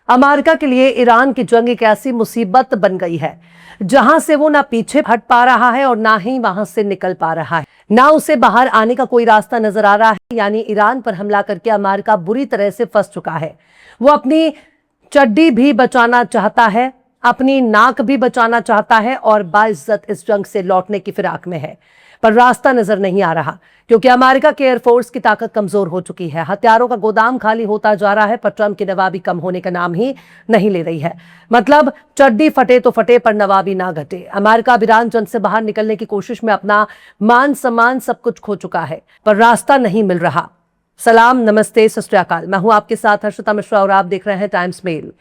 America के लिए Iran की जंग एक ऐसी मुसीबत बन गई है जहां से वो ना पीछे हट पा रहा है और ना ही वहां से निकल पा रहा है, ना उसे बाहर आने का कोई रास्ता नजर आ रहा है। यानी ईरान पर हमला करके अमेरिका बुरी तरह से फंस चुका है। वो अपनी चड्डी भी बचाना चाहता है, अपनी नाक भी बचाना चाहता है और बाइज्जत इस जंग से लौटने की फिराक में है, पर रास्ता नजर नहीं आ रहा क्योंकि अमेरिका के एयरफोर्स की ताकत कमजोर हो चुकी है। हथियारों का गोदाम खाली होता जा रहा है, पर ट्रंप की नवाबी कम होने का नाम ही नहीं ले रही है। मतलब चड्डी फटे तो फटे पर नवाबी ना घटे। अमेरिका ईरान जंग से बाहर निकलने की कोशिश में अपना मान सम्मान सब कुछ खो चुका है, पर रास्ता नहीं मिल रहा। सलाम, नमस्ते, सत श्री अकाल। मैं हूं आपके साथ हर्षिता मिश्रा और आप देख रहे हैं टाइम्स मेल।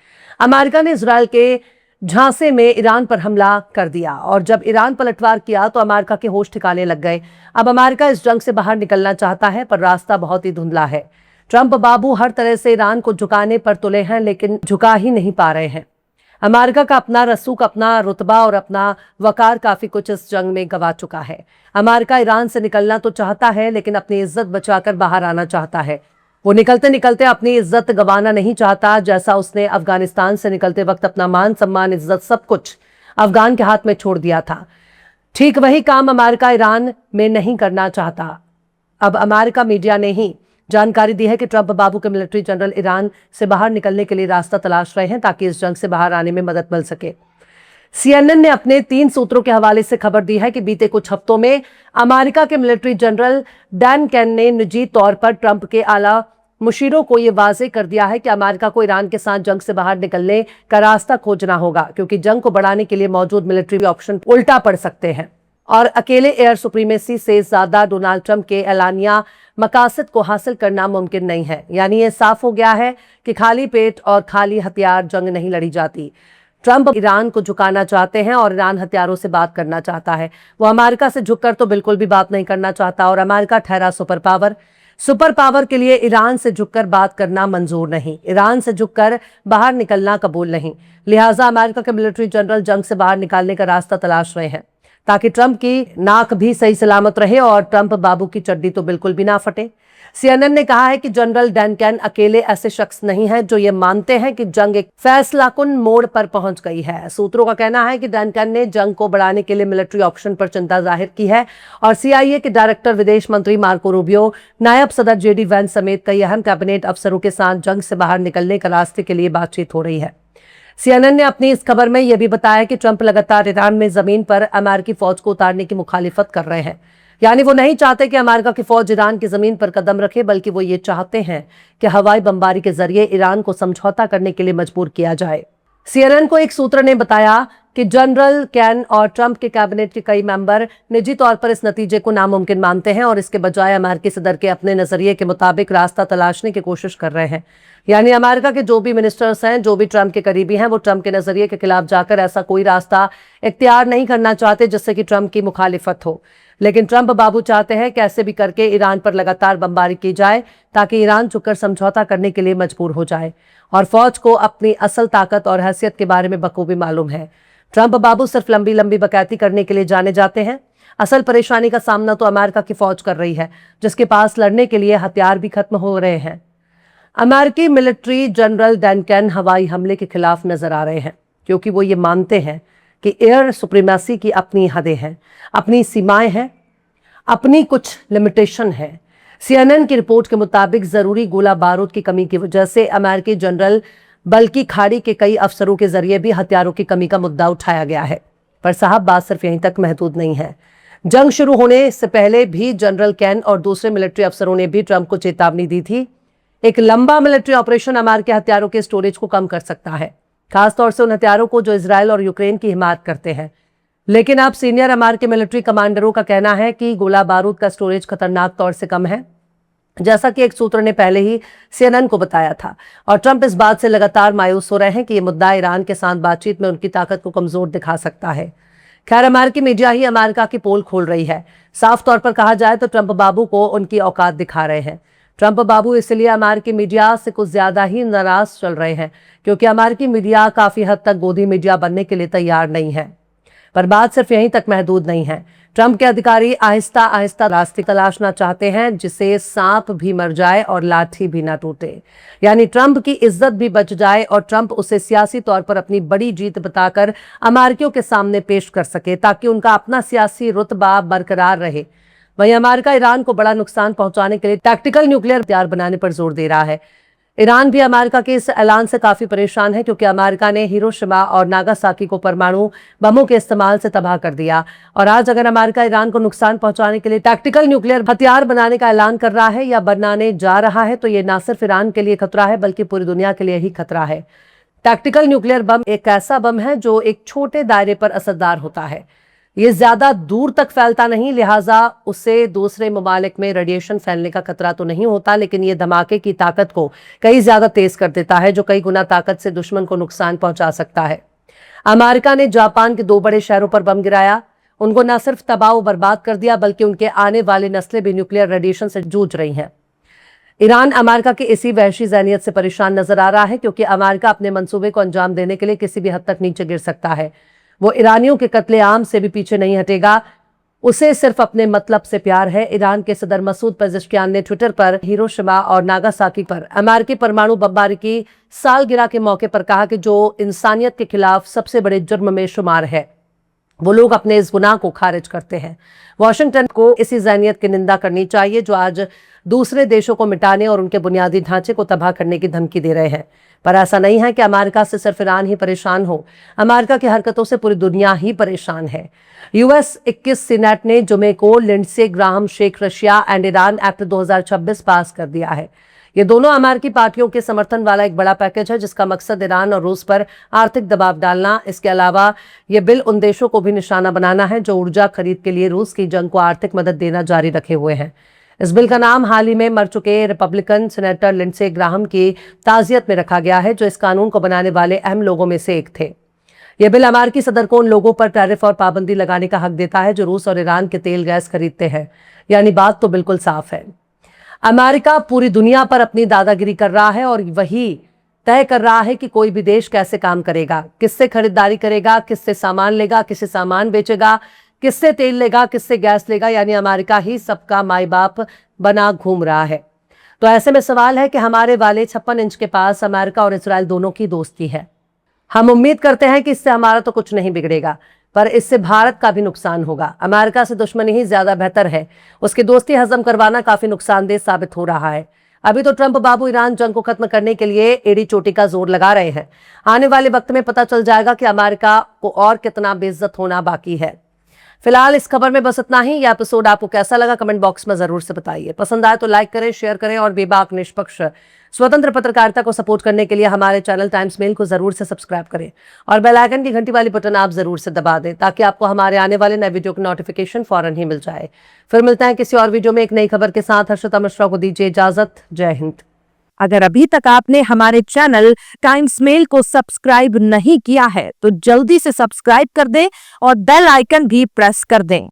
अमेरिका ने इजरायल के झांसे में ईरान पर हमला कर दिया और जब ईरान पलटवार किया तो अमेरिका के होश ठिकाने लग गए। अब अमेरिका इस जंग से बाहर निकलना चाहता है, पर रास्ता बहुत ही धुंधला है। ट्रंप बाबू हर तरह से ईरान को झुकाने पर तुले हैं, लेकिन झुका ही नहीं पा रहे हैं। अमेरिका का अपना रसूख, अपना रुतबा और अपना वकार काफी कुछ इस जंग में गंवा चुका है। अमेरिका ईरान से निकलना तो चाहता है, लेकिन अपनी इज्जत बचाकर बाहर आना चाहता है। वो निकलते निकलते अपनी इज्जत गंवाना नहीं चाहता, जैसा उसने अफगानिस्तान से निकलते वक्त अपना मान सम्मान, इज्जत, सब कुछ अफगान के हाथ में छोड़ दिया था। ठीक वही काम अमेरिका ईरान में नहीं करना चाहता। अब अमेरिका मीडिया ने ही जानकारी दी है कि ट्रंप बाबू के मिलिट्री जनरल ईरान से बाहर निकलने के लिए रास्ता तलाश रहे हैं ताकि इस जंग से बाहर आने में मदद मिल सके। CNN ने अपने 3 सूत्रों के हवाले से खबर दी है कि बीते कुछ हफ्तों में अमेरिका के मिलिट्री जनरल डैन कैन ने निजी तौर पर ट्रंप के आला मुशीरों को यह वाजे कर दिया है कि अमेरिका को ईरान के साथ जंग से बाहर निकलने का रास्ता खोजना होगा, क्योंकि जंग को बढ़ाने के लिए मौजूद मिलिट्री ऑप्शन उल्टा पड़ सकते हैं और अकेले एयर सुप्रीमेसी से ज्यादा डोनाल्ड ट्रंप के एलानिया मकासद को हासिल करना मुमकिन नहीं है। यानी यह साफ हो गया है कि खाली पेट और खाली हथियार जंग नहीं लड़ी जाती। ट्रंप ईरान को झुकाना चाहते हैं और ईरान हथियारों से बात करना चाहता है। वो अमेरिका से झुककर तो बिल्कुल भी बात नहीं करना चाहता और अमेरिका ठहरा सुपर पावर के लिए ईरान से झुककर बात करना मंजूर नहीं, ईरान से झुककर बाहर निकलना कबूल नहीं। लिहाजा अमेरिका के मिलिट्री जनरल जंग से बाहर निकालने का रास्ता तलाश रहे हैं ताकि ट्रंप की नाक भी सही सलामत रहे और ट्रंप बाबू की चड्डी तो बिल्कुल भी ना फटे। CNN ने कहा है कि जनरल डैन कैन अकेले ऐसे शख्स नहीं हैं जो ये मानते हैं कि जंग एक फैसलाकुन मोड़ पर पहुंच गई है। सूत्रों का कहना है कि डैन कैन ने जंग को बढ़ाने के लिए मिलिट्री ऑप्शन पर चिंता जाहिर की है और CIA के डायरेक्टर विदेश मंत्री मार्को रूबियो, नायब सदर JD वैंस समेत कई अहम कैबिनेट अफसरों के साथ जंग से बाहर निकलने का रास्ते के लिए बातचीत हो रही है। CNN ने अपनी इस खबर में यह भी बताया कि ट्रंप लगातार ईरान में जमीन पर अमेरिकी फौज को उतारने की मुखालिफत कर रहे हैं। यानी वो नहीं चाहते कि अमेरिका की फौज ईरान की जमीन पर कदम रखे, बल्कि वो ये चाहते हैं कि हवाई बमबारी के जरिए ईरान को समझौता करने के लिए मजबूर किया जाए। CNN को एक सूत्र ने बताया कि जनरल कैन और ट्रंप के कैबिनेट के कई मेंबर निजी तौर पर इस नतीजे को नामुमकिन मानते हैं और इसके बजाय अमेरिकी सदर के अपने नजरिए के मुताबिक रास्ता तलाशने की कोशिश कर रहे हैं। यानी अमेरिका के जो भी मिनिस्टर्स हैं, जो भी ट्रंप के करीबी हैं, वो ट्रंप के नजरिए के खिलाफ जाकर ऐसा कोई रास्ता इख्तियार नहीं करना चाहते जिससे कि ट्रंप की मुखालिफत हो। लेकिन ट्रंप बाबू चाहते हैं कैसे भी करके ईरान पर लगातार बमबारी की जाए ताकि ईरान झुककर समझौता करने के लिए मजबूर हो जाए और फौज को अपनी असल ताकत और हैसियत के बारे में बखूबी मालूम है। ट्रंप बाबू सिर्फ लंबी लंबी बकैती करने के लिए जाने जाते हैं। असल परेशानी का सामना तो अमेरिका की फौज कर रही है, जिसके पास लड़ने के लिए हथियार भी खत्म हो रहे हैं। अमेरिकी मिलिट्री जनरल डैन कैन हवाई हमले के खिलाफ नजर आ रहे हैं, क्योंकि वो ये मानते हैं कि एयर सुप्रीमेसी की अपनी हदें हैं, अपनी सीमाएं हैं, अपनी कुछ लिमिटेशन है। CNN की रिपोर्ट के मुताबिक जरूरी गोला बारूद की कमी की वजह से अमेरिकी जनरल बल्कि खाड़ी के कई अफसरों के जरिए भी हथियारों की कमी का मुद्दा उठाया गया है। पर साहब, बात सिर्फ यहीं तक महदूद नहीं है। जंग शुरू होने से पहले भी जनरल कैन और दूसरे मिलिट्री अफसरों ने भी ट्रंप को चेतावनी दी थी। एक लंबा मिलिट्री ऑपरेशन अमेरिकी हथियारों के स्टोरेज को कम कर सकता है, खासतौर से उन हथियारों को जो इसराइल और यूक्रेन की हिमायत करते हैं। लेकिन अब सीनियर अमेरिकी मिलिट्री कमांडरों का कहना है कि गोला बारूद का स्टोरेज खतरनाक तौर से कम है, जैसा कि एक सूत्र ने पहले ही CNN को बताया था। और ट्रंप इस बात से लगातार मायूस हो रहे हैं कि यह मुद्दा ईरान के साथ बातचीत में उनकी ताकत को कमजोर दिखा सकता है। खैर, अमेरिकी मीडिया ही अमेरिका की पोल खोल रही है। साफ तौर पर कहा जाए तो ट्रंप बाबू को उनकी औकात दिखा रहे हैं। ट्रंप बाबू इसलिए अमेरिकी मीडिया से कुछ ज्यादा ही नाराज चल रहे हैं, क्योंकि अमेरिकी मीडिया काफी हद तक गोदी मीडिया बनने के लिए तैयार नहीं है। पर बात सिर्फ यहीं तक महदूद नहीं है। ट्रंप के अधिकारी आहिस्ता आहिस्ता रास्ते तलाशना चाहते हैं जिसे सांप भी मर जाए और लाठी भी ना टूटे, यानी ट्रंप की इज्जत भी बच जाए और ट्रंप उसे सियासी तौर पर अपनी बड़ी जीत बताकर अमेरिकियों के सामने पेश कर सके ताकि उनका अपना सियासी रुतबा बरकरार रहे। वहीं अमेरिका ईरान को बड़ा नुकसान पहुंचाने के लिए टैक्टिकल न्यूक्लियर हथियार बनाने पर जोर दे रहा है। ईरान भी अमेरिका के इस ऐलान से काफी परेशान है क्योंकि अमेरिका ने हिरोशिमा और नागासाकी को परमाणु बमों के इस्तेमाल से तबाह कर दिया और आज अगर अमेरिका ईरान को नुकसान पहुंचाने के लिए टैक्टिकल न्यूक्लियर हथियार बनाने का ऐलान कर रहा है या बनाने जा रहा है तो ये ना सिर्फ ईरान के लिए खतरा है बल्कि पूरी दुनिया के लिए ही खतरा है। टैक्टिकल न्यूक्लियर बम एक ऐसा बम है जो एक छोटे दायरे पर असरदार होता है। ये ज्यादा दूर तक फैलता नहीं, लिहाजा उससे दूसरे ममालिक में रेडिएशन फैलने का खतरा तो नहीं होता, लेकिन ये धमाके की ताकत को कई ज्यादा तेज कर देता है जो कई गुना ताकत से दुश्मन को नुकसान पहुंचा सकता है। अमेरिका ने जापान के 2 बड़े शहरों पर बम गिराया, उनको न सिर्फ तबाह और बर्बाद कर दिया बल्कि उनके आने वाली नस्लें भी न्यूक्लियर रेडिएशन से जूझ रही हैं। ईरान अमेरिका की इसी वहशी ज़हनियत से परेशान नजर आ रहा है क्योंकि अमेरिका अपने मंसूबे को अंजाम देने के लिए किसी भी हद तक नीचे गिर सकता है। वो ईरानियों के कत्लेआम से भी पीछे नहीं हटेगा, उसे सिर्फ अपने मतलब से प्यार है। ईरान के सदर मसूद पेज़ेश्कियान ने ट्विटर पर हिरोशिमा और नागासाकी पर अमेरिकी परमाणु बमबारी की सालगिरह के मौके पर कहा कि जो इंसानियत के खिलाफ सबसे बड़े जुर्म में शुमार है, वो लोग अपने इस गुनाह को खारिज करते हैं। वॉशिंगटन को इसी ज़हनियत की निंदा करनी चाहिए जो आज दूसरे देशों को मिटाने और उनके बुनियादी ढांचे को तबाह करने की धमकी दे रहे हैं। पर ऐसा नहीं है कि अमेरिका से सिर्फ ईरान ही परेशान हो, अमेरिका की हरकतों से पूरी दुनिया ही परेशान है। यूएस 21 सीनेट ने जुमे को लिंडसे ग्राहम शेख Russia and Iran act 2026 pass कर दिया है। ये दोनों अमेरिकी पार्टियों के समर्थन वाला एक बड़ा पैकेज है जिसका मकसद ईरान और रूस पर आर्थिक दबाव डालना। इसके अलावा ये बिल उन देशों को भी निशाना बनाना है जो ऊर्जा खरीद के लिए रूस की जंग को आर्थिक मदद देना जारी रखे हुए हैं। इस बिल का नाम हाल ही में मर चुके रिपब्लिकन सेनेटर लिंडसे ग्राहम की ताजियत में रखा गया है जो इस कानून को बनाने वाले अहम लोगों में से एक थे। यह बिल अमेरिकी सदर को उन लोगों पर टैरिफ और पाबंदी लगाने का हक देता है जो रूस और ईरान के तेल गैस खरीदते हैं। यानी बात तो बिल्कुल साफ है, अमेरिका पूरी दुनिया पर अपनी दादागिरी कर रहा है और वही तय कर रहा है कि कोई भी देश कैसे काम करेगा, किससे खरीदारी करेगा, किससे सामान लेगा, किससे सामान बेचेगा, किससे तेल लेगा, किससे गैस लेगा। यानी अमेरिका ही सबका माई बाप बना घूम रहा है। तो ऐसे में सवाल है कि हमारे वाले 56 इंच के पास अमेरिका और इजराइल दोनों की दोस्ती है। हम उम्मीद करते हैं कि इससे हमारा तो कुछ नहीं बिगड़ेगा, पर इससे भारत का भी नुकसान होगा। अमेरिका से दुश्मनी ही ज्यादा बेहतर है, उसकी दोस्ती हजम करवाना काफी नुकसानदेह साबित हो रहा है। अभी तो ट्रंप बाबू ईरान जंग को खत्म करने के लिए एड़ी चोटी का जोर लगा रहे हैं। आने वाले वक्त में पता चल जाएगा कि अमेरिका को और कितना बेइज्जत होना बाकी है। फिलहाल इस खबर में बस इतना ही। यह एपिसोड आपको कैसा लगा कमेंट बॉक्स में जरूर से बताइए। पसंद आए तो लाइक करें, शेयर करें और बेबाक निष्पक्ष स्वतंत्र पत्रकारिता को सपोर्ट करने के लिए हमारे चैनल टाइम्स मेल को जरूर से सब्सक्राइब करें और बेल आइकन की घंटी वाली बटन आप जरूर से दबा दें ताकि आपको हमारे आने वाले नए वीडियो की नोटिफिकेशन फौरन ही मिल जाए। फिर मिलते हैं किसी और वीडियो में एक नई खबर के साथ। हर्षिता मिश्रा को दीजिए इजाजत। जय हिंद। अगर अभी तक आपने हमारे चैनल टाइम्स मेल को सब्सक्राइब नहीं किया है तो जल्दी से सब्सक्राइब कर दें और बेल आइकन भी प्रेस कर दें।